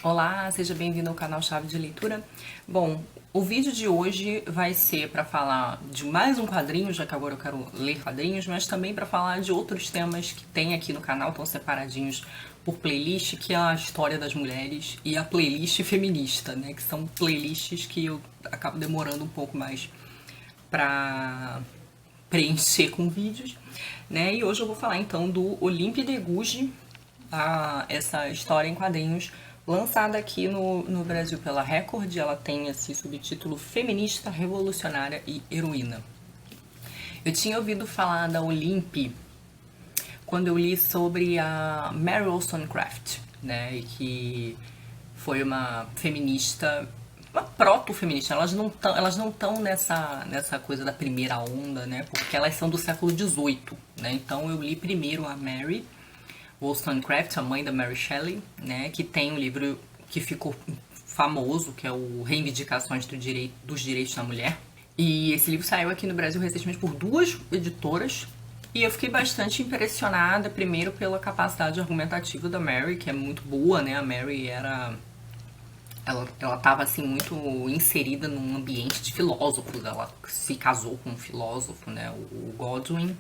Olá, seja bem-vindo ao canal Chave de Leitura. Bom, o vídeo de hoje vai ser para falar de mais um quadrinho, já que agora eu quero ler quadrinhos, mas também para falar de outros temas que tem aqui no canal, estão separadinhos por playlist, que é a história das mulheres e a playlist feminista, né? Que são playlists que eu acabo demorando um pouco mais para preencher com vídeos, né? E hoje eu vou falar então do Olympe de Gouges, essa história em quadrinhos lançada aqui no Brasil pela Record. Ela tem esse subtítulo Feminista, Revolucionária e Heroína. Eu tinha ouvido falar da Olympe quando eu li sobre a Mary Wollstonecraft, né, e que foi uma feminista, uma proto-feminista. Elas não estão nessa coisa da primeira onda, né, porque elas são do século XVIII, né. Então eu li primeiro a Mary Wollstonecraft, a mãe da Mary Shelley, né, que tem um livro que ficou famoso, que é o Reivindicações dos Direitos da Mulher. E esse livro saiu aqui no Brasil recentemente por duas editoras. E eu fiquei bastante impressionada, primeiro pela capacidade argumentativa da Mary, que é muito boa, né? A Mary ela estava assim muito inserida num ambiente de filósofos. Ela se casou com um filósofo, né? O Godwin.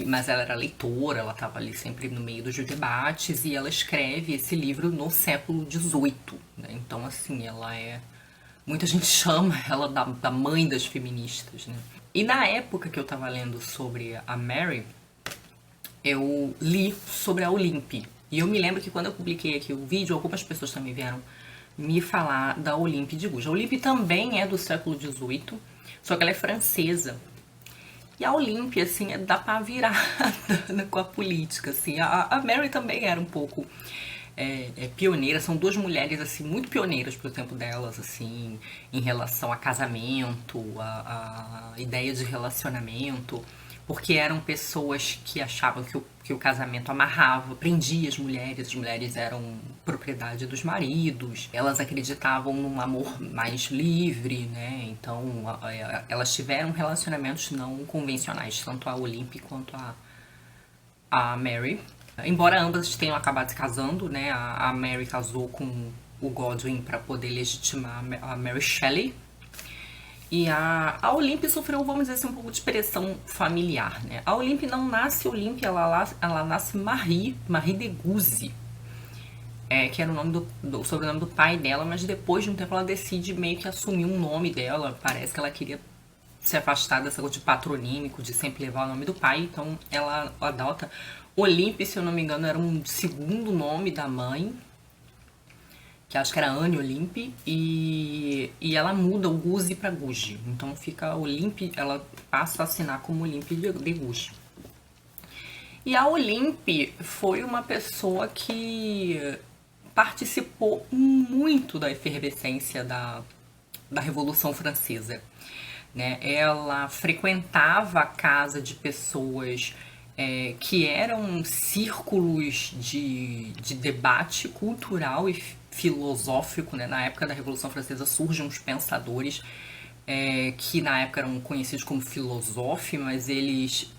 Mas ela era leitora, ela estava ali sempre no meio dos debates, e ela escreve esse livro no século XVIII, né? Então, assim, ela é... Muita gente chama ela da mãe das feministas, né? E na época que eu estava lendo sobre a Mary, eu li sobre a Olympe. E eu me lembro que quando eu publiquei aqui o vídeo, algumas pessoas também vieram me falar da Olympe de Gouges. A Olympe também é do século XVIII, só que ela é francesa. E a Olympe, assim, dá pra virar com a política, assim. A Mary também era um pouco pioneira. São duas mulheres, assim, muito pioneiras pro tempo delas, assim, em relação a casamento, a ideia de relacionamento, porque eram pessoas que achavam que o casamento amarrava, prendia as mulheres eram propriedade dos maridos, elas acreditavam num amor mais livre, né? Então elas tiveram relacionamentos não convencionais, tanto a Olympe quanto a Mary. Embora ambas tenham acabado se casando, né? A Mary casou com o Godwin para poder legitimar a Mary Shelley. E a Olympe sofreu, vamos dizer assim, um pouco de pressão familiar, né? A Olympe não nasce Olympe, ela nasce Marie de Gouges, que era o sobrenome do pai dela, mas depois de um tempo ela decide meio que assumir um nome dela. Parece que ela queria se afastar dessa coisa de patronímico, de sempre levar o nome do pai, então ela adota. Olympe, se eu não me engano, era um segundo nome da mãe, que acho que era Anne Olympe, e ela muda o Gouges para Gouges. Então fica Olympe, ela passa a assinar como Olympe de Gouges. E a Olympe foi uma pessoa que participou muito da efervescência da Revolução Francesa, né? Ela frequentava a casa de pessoas que eram círculos de debate cultural e filosófico, né? Na época da Revolução Francesa surgem uns pensadores que na época eram conhecidos como filósofos, mas eles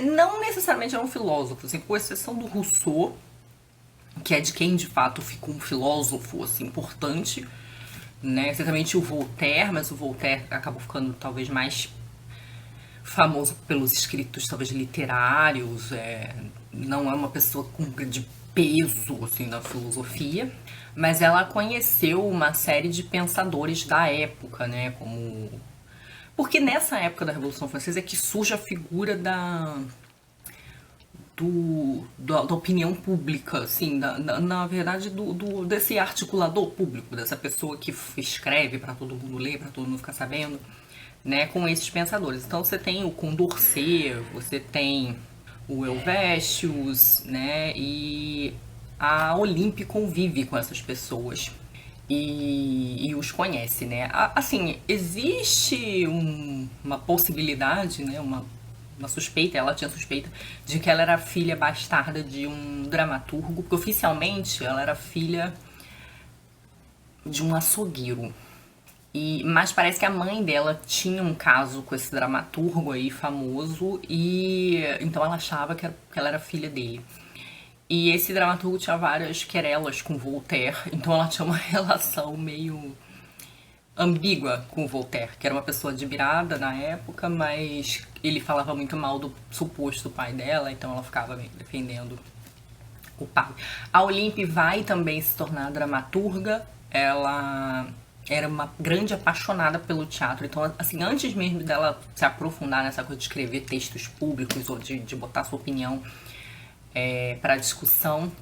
não necessariamente eram filósofos, assim, com exceção do Rousseau, que é de quem de fato ficou um filósofo assim, importante, né? Certamente o Voltaire, mas o Voltaire acabou ficando talvez mais famoso pelos escritos talvez literários, não é uma pessoa com grande peso assim na filosofia, mas ela conheceu uma série de pensadores da época, né, como porque nessa época da Revolução Francesa é que surge a figura da opinião pública, assim, na verdade desse articulador público, dessa pessoa que escreve para todo mundo ler, para todo mundo ficar sabendo, né, com esses pensadores. Então você tem o Condorcet, você tem o Helvétius, né, e a Olympe convive com essas pessoas e os conhece, né. Assim, existe uma possibilidade, né, uma suspeita, ela tinha suspeita de que ela era filha bastarda de um dramaturgo, porque oficialmente ela era filha de um açougueiro. Mas parece que a mãe dela tinha um caso com esse dramaturgo aí famoso, e então ela achava que ela era filha dele. E esse dramaturgo tinha várias querelas com Voltaire, então ela tinha uma relação meio ambígua com Voltaire, que era uma pessoa admirada na época, mas ele falava muito mal do suposto pai dela, então ela ficava meio defendendo o pai. A Olympe vai também se tornar dramaturga, ela era uma grande apaixonada pelo teatro, então assim, antes mesmo dela se aprofundar nessa coisa de escrever textos públicos ou de botar sua opinião para discussão,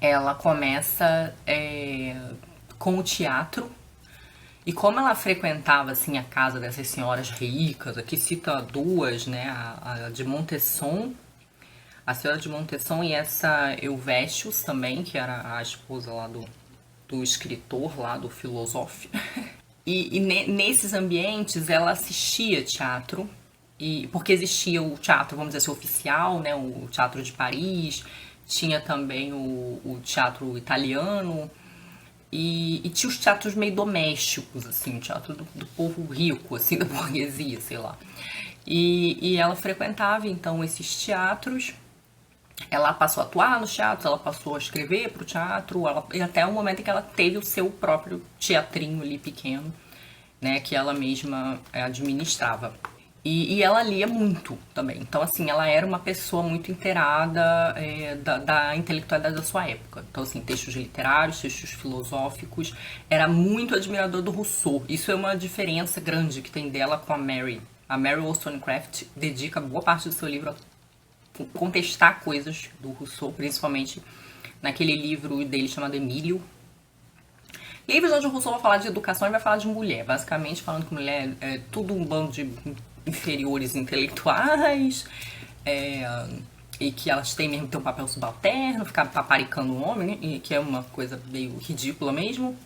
ela começa com o teatro. E como ela frequentava assim a casa dessas senhoras ricas, aqui cita duas, né, a de Montesson, a senhora de Montesson e essa Helvétius também, que era a esposa lá do escritor, lá do filósofo. E nesses ambientes ela assistia teatro, porque existia o teatro, vamos dizer assim, oficial, né, o Teatro de Paris, tinha também o teatro italiano, e tinha os teatros meio domésticos, assim, o teatro do povo rico, assim, da burguesia, sei lá. E ela frequentava, então, esses teatros. Ela passou a atuar nos teatros, ela passou a escrever para o teatro, e até o momento em que ela teve o seu próprio teatrinho ali pequeno, né, que ela mesma administrava. E ela lia muito também. Então, assim, ela era uma pessoa muito inteirada da intelectualidade da sua época. Então, assim, textos literários, textos filosóficos. Era muito admirador do Rousseau. Isso é uma diferença grande que tem dela com a Mary. A Mary Wollstonecraft dedica boa parte do seu livro a contestar coisas do Rousseau, principalmente naquele livro dele chamado Emílio. E aí, onde o Rousseau vai falar de educação e vai falar de mulher. Basicamente, falando que mulher é tudo um bando de inferiores intelectuais, e que elas têm mesmo que ter um papel subalterno, ficar paparicando o homem, né? E que é uma coisa meio ridícula mesmo.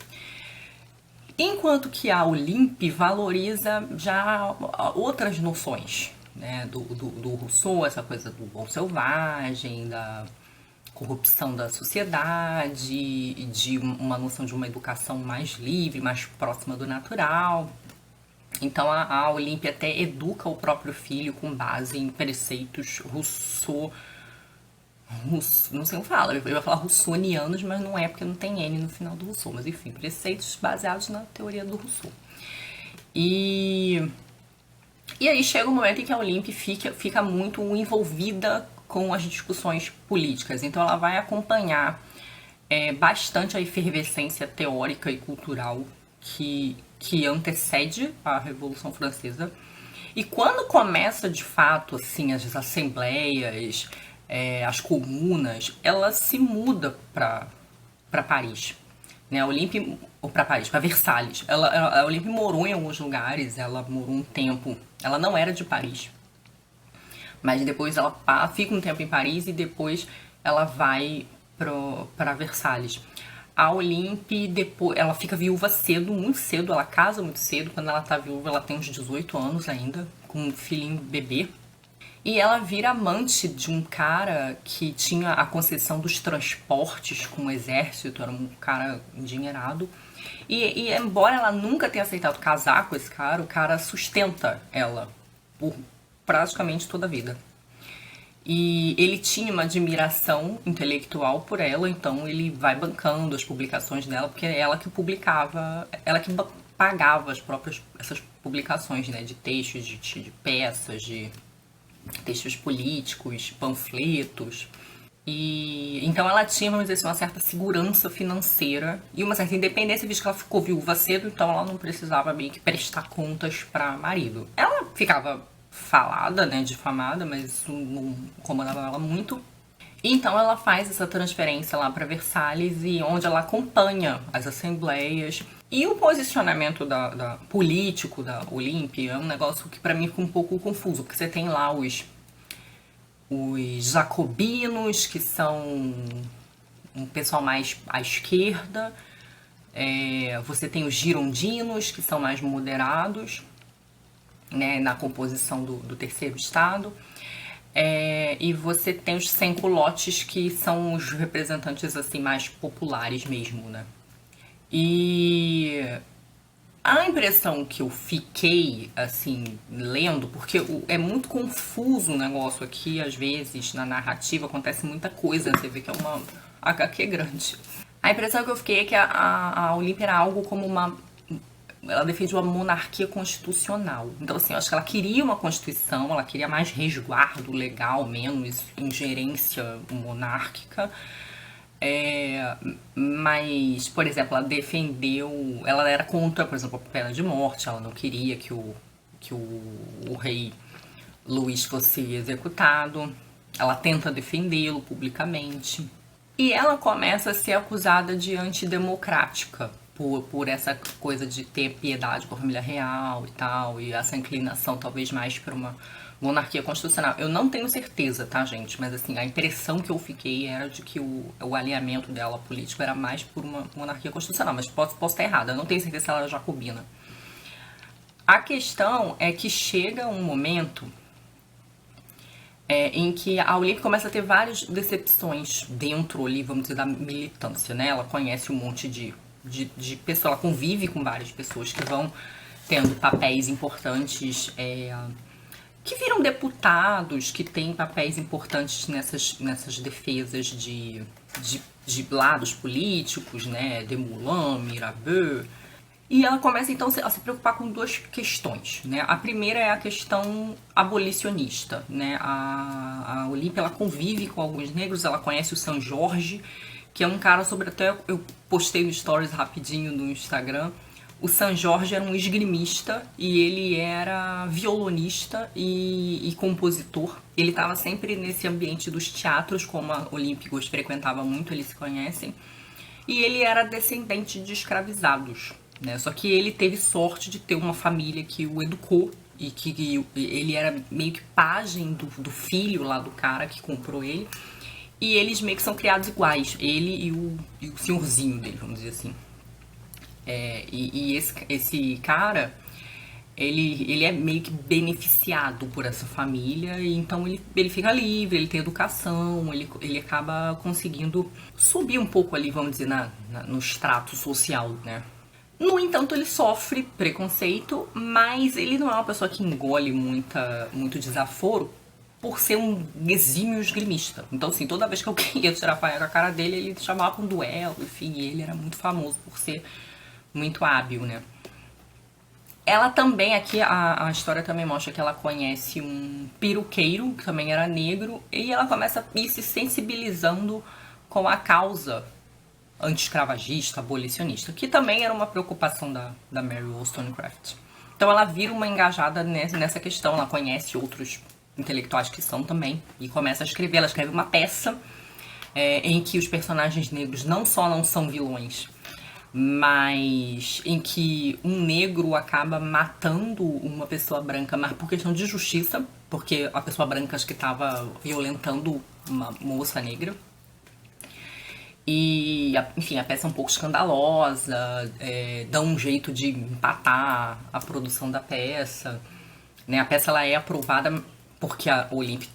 Enquanto que a Olympe valoriza já outras noções, né, do Rousseau, essa coisa do bom selvagem, da corrupção da sociedade, de uma noção de uma educação mais livre, mais próxima do natural. Então a Olympe até educa o próprio filho com base em preceitos Rousseau, não sei como fala, eu ia falar russonianos, mas não é porque não tem N no final do Rousseau, mas enfim, preceitos baseados na teoria do Rousseau. E aí chega um momento em que a Olympe fica muito envolvida com as discussões políticas, então ela vai acompanhar bastante a efervescência teórica e cultural que antecede a Revolução Francesa. E quando começa de fato assim as assembleias, as comunas, ela se muda para Paris, né? A Olympe, ou para Paris, para Versalhes. A Olympe morou em alguns lugares, ela morou um tempo. Ela não era de Paris, mas depois ela fica um tempo em Paris e depois ela vai para Versalhes. A Olympe, depois, ela fica viúva cedo, muito cedo, ela casa muito cedo. Quando ela tá viúva, ela tem uns 18 anos ainda, com um filhinho bebê. E ela vira amante de um cara que tinha a concessão dos transportes com o exército, era um cara endinheirado. E embora ela nunca tenha aceitado casar com esse cara, o cara sustenta ela por praticamente toda a vida. E ele tinha uma admiração intelectual por ela, então ele vai bancando as publicações dela, porque é ela que publicava, ela que pagava essas publicações, né, de textos, de peças, de textos políticos, panfletos. E então ela tinha, vamos dizer assim, uma certa segurança financeira e uma certa independência, visto que ela ficou viúva cedo, então ela não precisava meio que prestar contas para marido. Ela ficava falada, né, difamada, mas isso não incomodava ela muito. E então ela faz essa transferência lá para Versalhes, e onde ela acompanha as assembleias. E o posicionamento da político da Olympe é um negócio que para mim fica um pouco confuso, porque você tem lá os jacobinos, que são um pessoal mais à esquerda, você tem os girondinos, que são mais moderados, né, na composição do terceiro estado, e você tem os sem-culottes, que são os representantes assim mais populares mesmo, né? E A impressão que eu fiquei, assim, lendo, porque é muito confuso o negócio aqui, às vezes, na narrativa, acontece muita coisa, você vê que é uma HQ grande. A impressão que eu fiquei é que a Olímpia era algo como uma... Ela defendia uma monarquia constitucional. Então, assim, eu acho que ela queria uma constituição, ela queria mais resguardo legal, menos ingerência monárquica. Mas, por exemplo, ela defendeu... Ela era contra, por exemplo, a pena de morte. Ela não queria que o rei Luís fosse executado. Ela tenta defendê-lo publicamente. E ela começa a ser acusada de antidemocrática por essa coisa de ter piedade com a família real e tal, e essa inclinação talvez mais para uma monarquia constitucional. Eu não tenho certeza, tá, gente? Mas assim, a impressão que eu fiquei era de que o alinhamento dela político era mais por uma monarquia constitucional, mas posso estar errada, eu não tenho certeza se ela era jacobina. A questão é que chega um momento em que a Olímpia começa a ter várias decepções dentro ali, vamos dizer, da militância, né? Ela conhece um monte de pessoas, ela convive com várias pessoas que vão tendo papéis importantes, que viram deputados, que têm papéis importantes nessas defesas de lados políticos, né? Desmoulins, Mirabeau. E ela começa então a se preocupar com duas questões, né? A primeira é a questão abolicionista, né? A Olímpia, ela convive com alguns negros, ela conhece o São Jorge, que é um cara sobre... Até eu postei no Stories rapidinho no Instagram. O São Jorge era um esgrimista e ele era violonista e compositor. Ele estava sempre nesse ambiente dos teatros, como a Olímpicos frequentava muito, eles se conhecem. E ele era descendente de escravizados, né? Só que ele teve sorte de ter uma família que o educou e que ele era meio que pajem do filho lá do cara que comprou ele. E eles meio que são criados iguais, ele e o senhorzinho dele, vamos dizer assim. Esse cara, ele é meio que beneficiado por essa família, e então ele fica livre, ele tem educação, ele acaba conseguindo subir um pouco ali, vamos dizer, no extrato social, né? No entanto, ele sofre preconceito, mas ele não é uma pessoa que engole muito desaforo por ser um exímio esgrimista. Então, assim, toda vez que alguém ia tirar a com a cara dele, ele chamava pra um duelo, enfim, e ele era muito famoso por ser muito hábil, né? Ela também, aqui a história também mostra que ela conhece um peruqueiro, que também era negro, e ela começa a ir se sensibilizando com a causa anti-escravagista, abolicionista, que também era uma preocupação da Mary Wollstonecraft. Então ela vira uma engajada nessa questão, ela conhece outros intelectuais que são também, e começa a escrever. Ela escreve uma peça em que os personagens negros não só não são vilões, mas em que um negro acaba matando uma pessoa branca, mas por questão de justiça, porque a pessoa branca acho que estava violentando uma moça negra. E, enfim, a peça é um pouco escandalosa, dá um jeito de empatar a produção da peça, né? A peça ela é aprovada porque a Olympe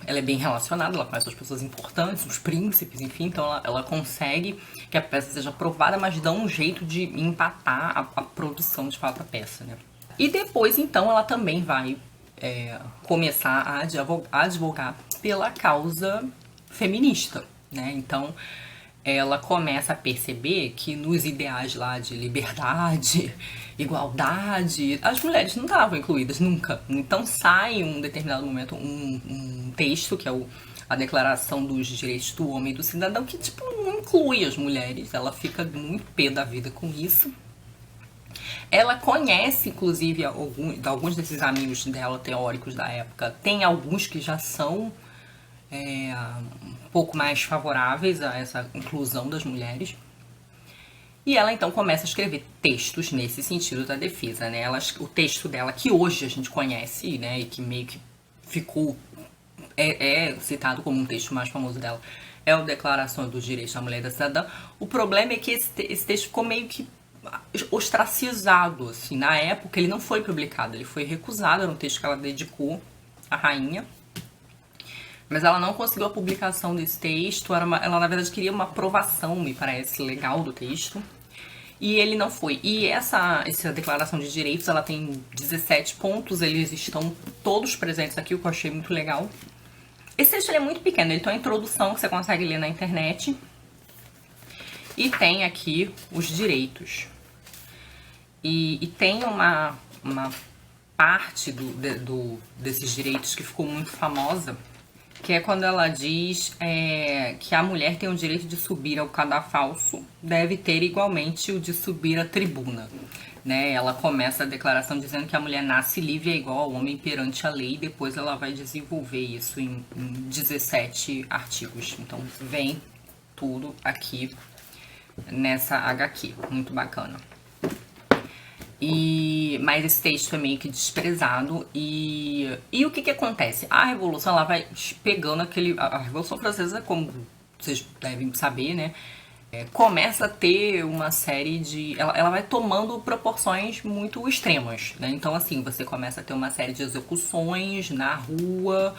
ela é bem relacionada, ela conhece as pessoas importantes, os príncipes, enfim, então ela consegue que a peça seja aprovada, mas dá um jeito de empatar a produção de fato da peça, né? E depois, então, ela também vai começar a advogar pela causa feminista, né? Então, ela começa a perceber que nos ideais lá de liberdade, igualdade, as mulheres não estavam incluídas nunca. Então sai em um determinado momento um texto, que é a Declaração dos Direitos do Homem e do Cidadão, que tipo não inclui as mulheres. Ela fica muito pé da vida com isso. Ela conhece, inclusive, alguns desses amigos dela, teóricos da época. Tem alguns que já são um pouco mais favoráveis a essa inclusão das mulheres. E ela então começa a escrever textos nesse sentido da defesa, né? O texto dela, que hoje a gente conhece, né, e que meio que ficou citado como um texto mais famoso dela, é o Declaração dos Direitos da Mulher e da Cidadã. O problema é que esse texto ficou meio que ostracizado, assim. Na época ele não foi publicado, ele foi recusado, era um texto que ela dedicou à rainha. Mas ela não conseguiu a publicação desse texto, ela na verdade queria uma aprovação, me parece, legal do texto. E ele não foi. E essa declaração de direitos, ela tem 17 pontos, eles estão todos presentes aqui, o que eu achei muito legal. Esse texto ele é muito pequeno, ele tem uma introdução que você consegue ler na internet. E tem aqui os direitos. E tem uma parte desses direitos que ficou muito famosa, que é quando ela diz que a mulher tem o direito de subir ao cadafalso, deve ter igualmente o de subir à tribuna. Né? Ela começa a declaração dizendo que a mulher nasce livre e é igual ao homem perante a lei, e depois ela vai desenvolver isso em 17 artigos. Então vem tudo aqui nessa HQ, muito bacana. Mas esse texto é meio que desprezado. E o que acontece? A Revolução, ela vai pegando aquele... A Revolução Francesa, como vocês devem saber, né? Começa a ter uma série de... Ela vai tomando proporções muito extremas, né? Então, assim, você começa a ter uma série de execuções na rua,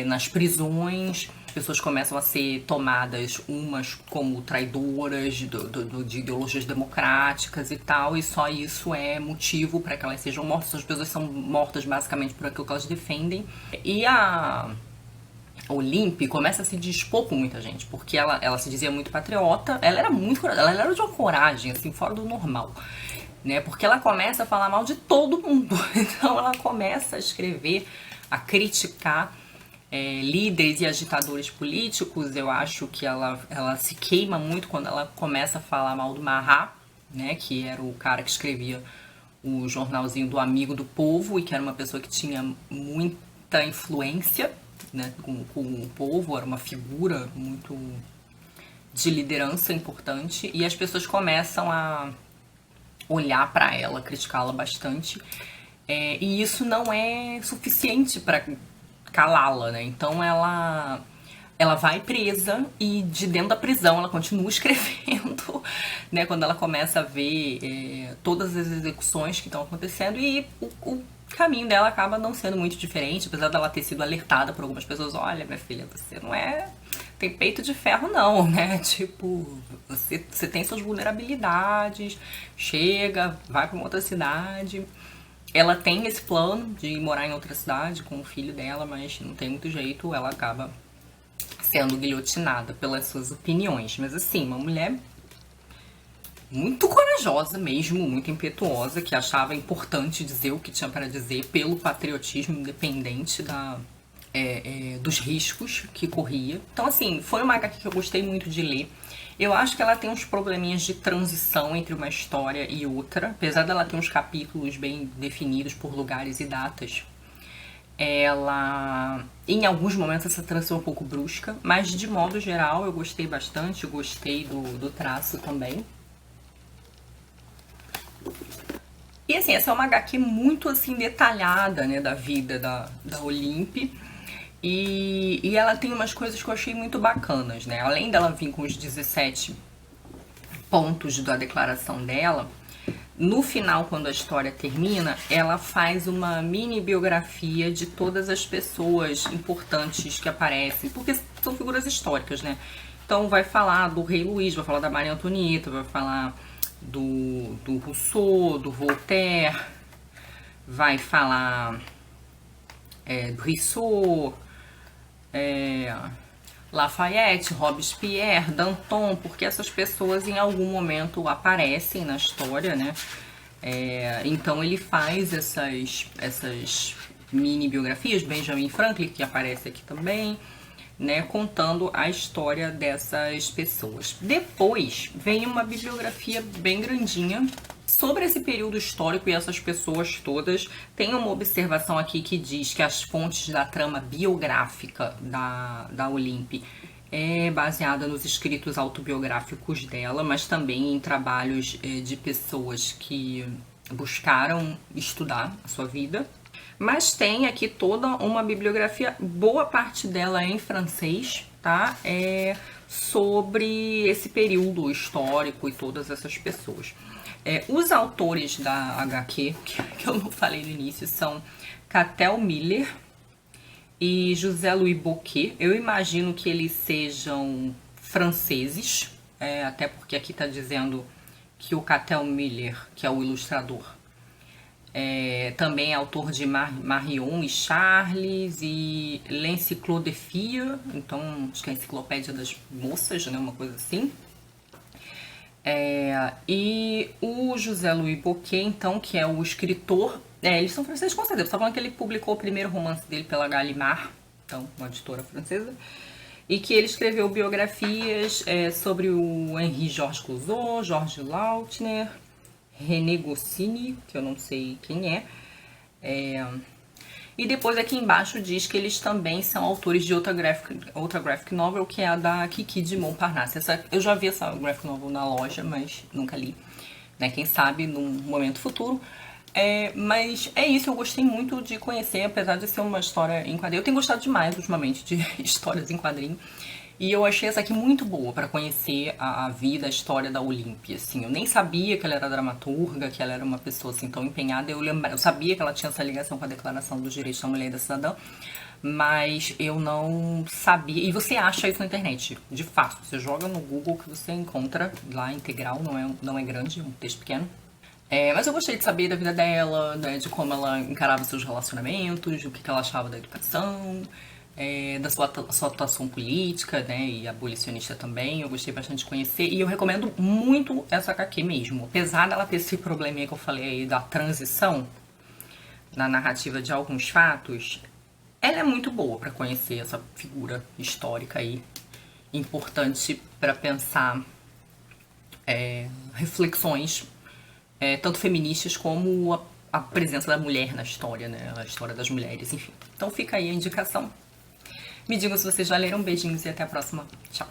nas prisões. As pessoas começam a ser tomadas umas como traidoras de ideologias democráticas e tal, e só isso é motivo para que elas sejam mortas. As pessoas são mortas basicamente por aquilo que elas defendem. E a Olympe começa a se dispor com muita gente, porque ela se dizia muito patriota, ela era muito corajosa, ela era de uma coragem, assim, fora do normal. Né? Porque ela começa a falar mal de todo mundo. Então ela começa a escrever, a criticar líderes e agitadores políticos. Eu acho que ela se queima muito quando ela começa a falar mal do Marat, né, que era o cara que escrevia o jornalzinho do Amigo do Povo e que era uma pessoa que tinha muita influência, né, com o povo, era uma figura muito de liderança importante, e as pessoas começam a olhar para ela, criticá-la bastante, e isso não é suficiente para calá-la, né? Então ela vai presa e de dentro da prisão ela continua escrevendo, né? Quando ela começa a ver todas as execuções que estão acontecendo, e o caminho dela acaba não sendo muito diferente, apesar dela ter sido alertada por algumas pessoas: olha, minha filha, você não tem peito de ferro não, né? Tipo, você tem suas vulnerabilidades, chega, vai pra uma outra cidade. Ela tem esse plano de morar em outra cidade com o filho dela, mas não tem muito jeito, ela acaba sendo guilhotinada pelas suas opiniões. Mas assim, uma mulher muito corajosa mesmo, muito impetuosa, que achava importante dizer o que tinha para dizer pelo patriotismo, independente dos riscos que corria. Então assim, foi uma HQ que eu gostei muito de ler. Eu acho que ela tem uns probleminhas de transição entre uma história e outra, apesar dela ter uns capítulos bem definidos por lugares e datas. Ela, em alguns momentos, essa transição é um pouco brusca, mas de modo geral eu gostei bastante, eu gostei do traço também. E assim, essa é uma HQ muito assim detalhada, né, da vida da Olympe. E ela tem umas coisas que eu achei muito bacanas, né? Além dela vir com os 17 pontos da declaração dela, no final, quando a história termina, ela faz uma mini biografia de todas as pessoas importantes que aparecem, porque são figuras históricas, né? Então vai falar do Rei Luís, vai falar da Maria Antonieta, vai falar do Rousseau, do Voltaire, vai falar do Rousseau, Lafayette, Robespierre, Danton, porque essas pessoas em algum momento aparecem na história, né? Então ele faz essas mini biografias, Benjamin Franklin, que aparece aqui também, né? Contando a história dessas pessoas. Depois vem uma bibliografia bem grandinha sobre esse período histórico e essas pessoas todas. Tem uma observação aqui que diz que as fontes da trama biográfica da Olympe é baseada nos escritos autobiográficos dela, mas também em trabalhos de pessoas que buscaram estudar a sua vida. Mas tem aqui toda uma bibliografia, boa parte dela é em francês, tá? Sobre esse período histórico e todas essas pessoas. Os autores da HQ, que eu não falei no início, são Catel Miller e José Louis Bocquet. Eu imagino que eles sejam franceses, até porque aqui está dizendo que o Cathal Miller, que é o ilustrador. Também é autor de Marion e Charles e L'Encyclopédia, então acho que é a enciclopédia das moças, né, uma coisa assim. E o José Louis Bocquet, então, que é o escritor, eles são franceses com certeza, você tá falando que ele publicou o primeiro romance dele pela Gallimard, então, uma editora francesa, e que ele escreveu biografias sobre o Henri Georges Clouzot, Georges Lautner, René Goscinny, que eu não sei quem é. E depois aqui embaixo diz que eles também são autores de outra graphic novel, que é a da Kiki de Montparnasse. Eu já vi essa graphic novel na loja, mas nunca li. Né? Quem sabe num momento futuro. Mas é isso, eu gostei muito de conhecer, apesar de ser uma história em quadrinho. Eu tenho gostado demais ultimamente de histórias em quadrinho. E eu achei essa aqui muito boa para conhecer a vida, a história da Olímpia, assim. Eu nem sabia que ela era dramaturga, que ela era uma pessoa assim tão empenhada. Eu sabia que ela tinha essa ligação com a Declaração dos Direitos da Mulher e da Cidadã, mas eu não sabia. E você acha isso na internet, de fato. Você joga no Google que você encontra lá integral, não é grande, é um texto pequeno. Mas eu gostei de saber da vida dela, né, de como ela encarava seus relacionamentos, o que ela achava da educação, da sua atuação política, né, e abolicionista também. Eu gostei bastante de conhecer e eu recomendo muito essa HQ mesmo. Apesar dela ter esse probleminha que eu falei aí da transição na narrativa de alguns fatos, ela é muito boa para conhecer essa figura histórica aí, importante para pensar reflexões tanto feministas como a presença da mulher na história, né? A história das mulheres, enfim. Então fica aí a indicação. Me digam se vocês já leram. Beijinhos e até a próxima. Tchau.